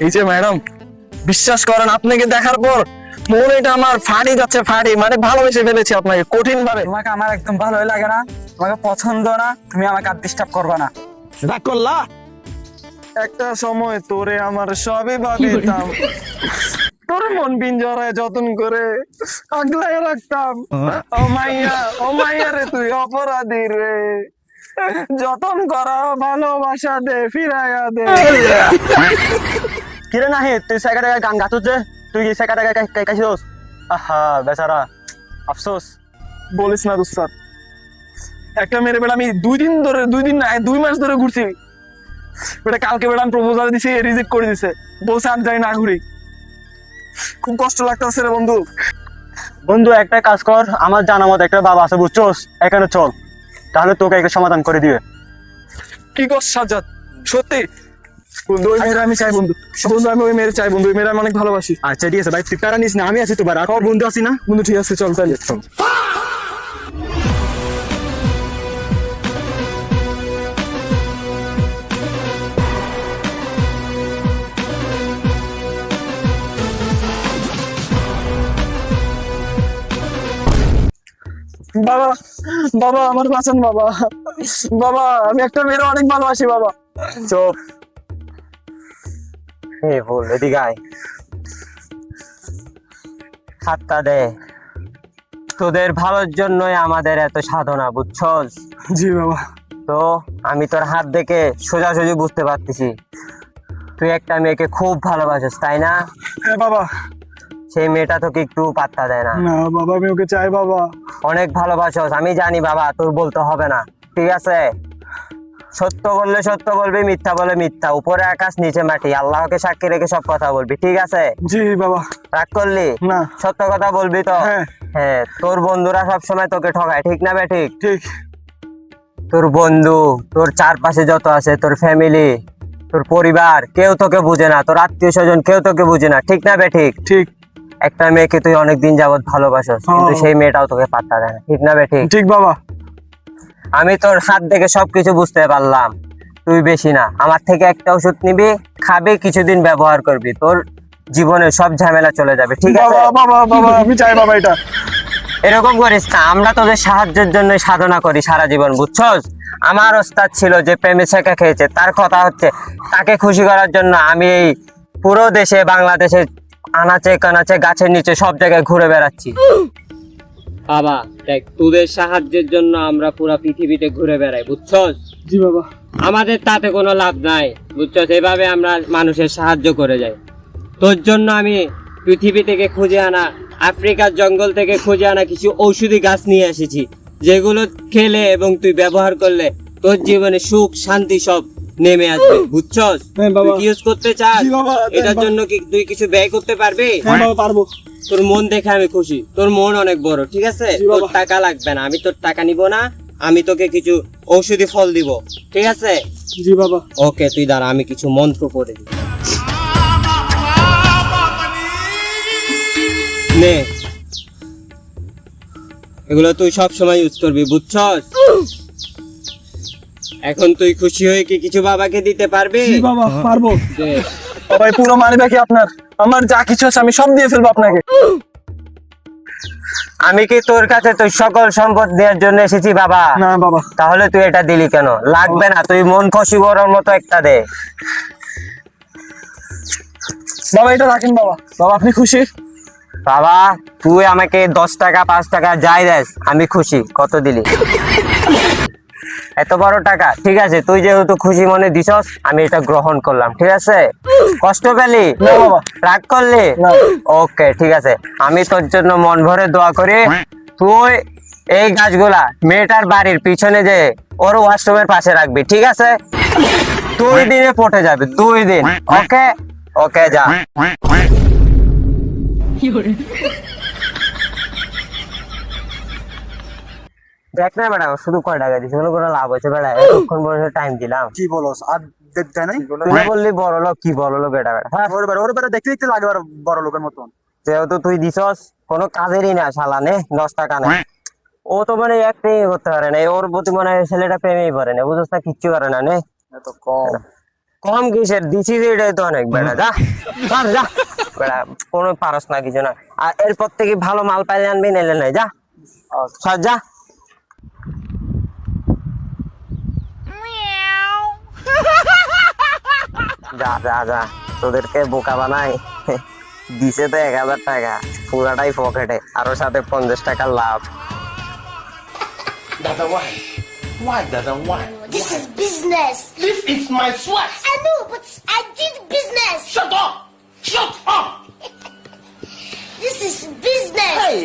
এই যে ম্যাডাম, বিশ্বাস করেন আপনাকে দেখার পর মনেটা আমার ফাটি যাচ্ছে, ফাটি মানে ভালোবেসে ফেলেছি আপনাকে কঠিন ভাবে। তোমাকে আমার একদম ভালোই লাগে না, তোমাকে পছন্দ না, তুমি আমাকে আর ডিস্টার্ব করবা না। রাগ করলা? একটা সময় তোরে আমার সবই ভাবিতাম, তোর মন পিঞ্জরায় যতন করে আগলায় রাখতাম। ও মাইয়া রে তুই অপরাধী রে, যতন করা ভালোবাসা দে ফিরাইয়া দে। কিরে না হে, তুই সাইকা টাকা গান গাতুস যে, তুই কি সাইকা টাকা কাইছিস? আহা বেচারা, আফসোস। বলিস না দুস্তার, একটা মেরে বেড়া আমি 2 মাস ধরে ঘুরছি বেটা। কালকে বেড়া আমি প্রপোজাল দিছি, রিজেক্ট করে দিছে, বলছে আমি যাই না ঘুরি। খুব কষ্ট লাগতেছে রে বন্ধু। বন্ধু একটা কাজ কর, আমার জানা মতো একটা বাবা আছে বুঝছোস, এখানে চল, তাহলে তোকে একটা সমাধান করে দিবে। কি কর সাজ্জাদ, সত্যি? বন্ধু ওই মেয়েরা আমি চাই বন্ধু, বন্ধু আমি ওই মেয়ের চাই বন্ধু, ওই মেয়েরা আমি অনেক ভালোবাসি। আচ্ছা ঠিক আছে ভাই, তুই প্যারা নিস না, আমি আছি তো ভাই, রাখো বন্ধু আছি না। বন্ধু ঠিক আছে, চল তাহলে চল। বাবা, বাবা আমার বাঁচান বাবা, বাবা আমি একটা মেয়ের অনেক ভালোবাসি বাবা। চুপ, এই বল এদিকে আয়, হাতটা দে। তোদের ভালোর জন্যই আমাদের এত সাধনা বুঝছস। জি বাবা। তো আমি তোর হাত দেখে সোজাসুজি বুঝতে পারতেছি তুই একটা মেয়েকে খুব ভালোবাসিস, তাই না? হ্যাঁ বাবা। সেই মেয়েটা তোকে একটু পাত্তা দেয় না। না বাবা, আমি ওকে চাই বাবা। অনেক ভালোবাসিস আমি জানি বাবা, তোর বলতে হবে না, ঠিক আছে? সত্য বললে সত্য বলবি, মিথ্যা বলে মিথ্যা, উপরে আকাশ নিচে মাটি, আল্লাহকে সাক্ষী রেখে সব কথা বলবি, ঠিক আছে? জি বাবা। রাগ করলি না। সত্য কথা বলবি তো? হ্যাঁ। হ্যাঁ, তোর বন্ধুরা সবসময় তোকে ঠকায়, ঠিক না বে ঠিক? ঠিক। তোর বন্ধু, তোর চারপাশে যত আছে, তোর ফ্যামিলি, তোর পরিবার, কেউ তোকে বুঝে না, তোর আত্মীয় স্বজন কেউ তোকে বুঝে না, ঠিক না বে ঠিক? ঠিক। একটা মেয়েকে তুই অনেকদিন যাবত ভালোবাসিস, কিন্তু সেই মেয়েটাও তোকে পাত্তা দেয় না, ঠিক না বে ঠিক? ঠিক বাবা। আমি তোর হাত দেখে সবকিছু বুঝতে পারলাম। তুই বেশি না, আমার থেকে একটা ওষুধ নিবি, খাবি, কিছুদিন ব্যবহার করবি, তোর জীবনে সব ঝামেলা চলে যাবে, ঠিক আছে? বাবা বাবা বাবা আমি চাই বাবা এটা। এরকম করিস না, আমরা তোদের সাহায্যের জন্য সাধনা করি সারা জীবন বুঝছস। আমার ওস্তাদ ছিল যে প্রেমে শেখা খেয়েছে, তার কথা হচ্ছে তাকে খুশি করার জন্য আমি এই পুরো দেশে, বাংলাদেশে আনাচে কানাচে গাছের নিচে সব জায়গায় ঘুরে বেড়াচ্ছি। বাবা দেখ, তোদের সাহায্যের জন্য আমরা পুরো পৃথিবীতে ঘুরে বেড়াই বুঝছস। জি বাবা। আমাদের তাতে কোনো লাভ নাই বুঝছস, এভাবে আমরা মানুষের সাহায্য করে যাই। তোর জন্য আমি পৃথিবী থেকে খুঁজে আনা, আফ্রিকার জঙ্গল থেকে খুঁজে আনা কিছু ঔষধি গাছ নিয়ে এসেছি, যেগুলো খেলে এবং তুই ব্যবহার করলে তোর জীবনে সুখ শান্তি সব নেমে আসবে বুঝছস। হ্যাঁ বাবা। তুই ইউজ করতে চাস? জি বাবা, এটার জন্য কি তুই কিছু ব্যয় করতে পারবি? হ্যাঁ বাবা পারবো। তোর মন দেখে আমি খুশি, তোর মন অনেক বড়, ঠিক আছে? জি তোর বাবা। টাকা লাগবে না, আমি তোর টাকা নিব না, আমি তোকে কিছু ঔষধি ফল দিব, ঠিক আছে? জি বাবা। ওকে, তুই দাঁড়া, আমি কিছু মন্ত্র পড়ে দিই। নে, এগুলো তুই সব সময় ইউজ করবি বুঝছস। এখন তুই খুশি হয়ে কি কিছু বাবাকে দিতে পারবি? জি বাবা পারবো। দে। বাবা এই পুরো মানি ব্যাগ আপনার, আমার যা কিছু আছে আমি সব দিয়ে ফেলবো আপনাকে। আমি কি তোর কাছে তোর সকল সম্পদ দেওয়ার জন্য এসেছি বাবা? না বাবা। তাহলে তুই এটা দিলি কেন? লাগবে না, তুই মন খুশি করার মতো একটা দে। বাবা এটা রাখেন বাবা। বাবা আপনি খুশি? বাবা তুই আমাকে 10 টাকা 5 টাকা যাই দেস, আমি খুশি। কত দিলি? এত বড় টাকা, ঠিক আছে, তুই যেহেতু খুশি মনে দিছস আমি এটা গ্রহণ করলাম, ঠিক আছে? কষ্ট পেলি? না বাবা। রাগ করলি? না। ওকে ঠিক আছে, আমি তোর জন্য মন ভরে দোয়া করি। তুই এই গাছগুলা মেয়েটার বাড়ির পিছনে যে ওর ওয়াশরুমের পাশে রাখবি, ঠিক আছে? 2 দিনে পটে যাবে, 2 দিন। ওকে ওকে যা। দেখ না বেটা, শুধু কয় টাকা দিছি, কোনো লাভ হয়েছে বেটা? এতক্ষণ পর্যন্ত টাইম দিলাম। কি বলস আর দেয় নাই? তুই বললি বড় লোক, কি বড় লোক এটা বেটা? হ্যাঁ, ওর বেটা দেখতে দেখতে লাগে বড় লোকের মতন। যেহেতু তুই দিছস, কোনো কাজেরই না শালা, নে 10 টাকা নে। ও তো মানে এক প্রেমই করতে পারে না, ওর প্রতি মনে হয় ছেলেটা প্রেমেই পড়ে না, বুঝছ না, কিচ্ছু করে না নে। এত কম কম কিসের দিছি যে, এটাই তো অনেক বেড়া, যা চল যা বেড়া, কোনো পারস না কিছু না। আর এরপর থেকে ভালো মাল পাইলে আনবি, নাইলে নাই, যা সর যা। যা যা যা, তোদেরকে বোকা বানাই, দিছে তো 1000 টাকা পুরাটাই পকেটে, আরো সাথে 50 টাকা লাভ। Dada, why? Why, Dada, why? This is business. This is my sweat. I know, but I did business. Shut up! Shut up! This is business. Hey!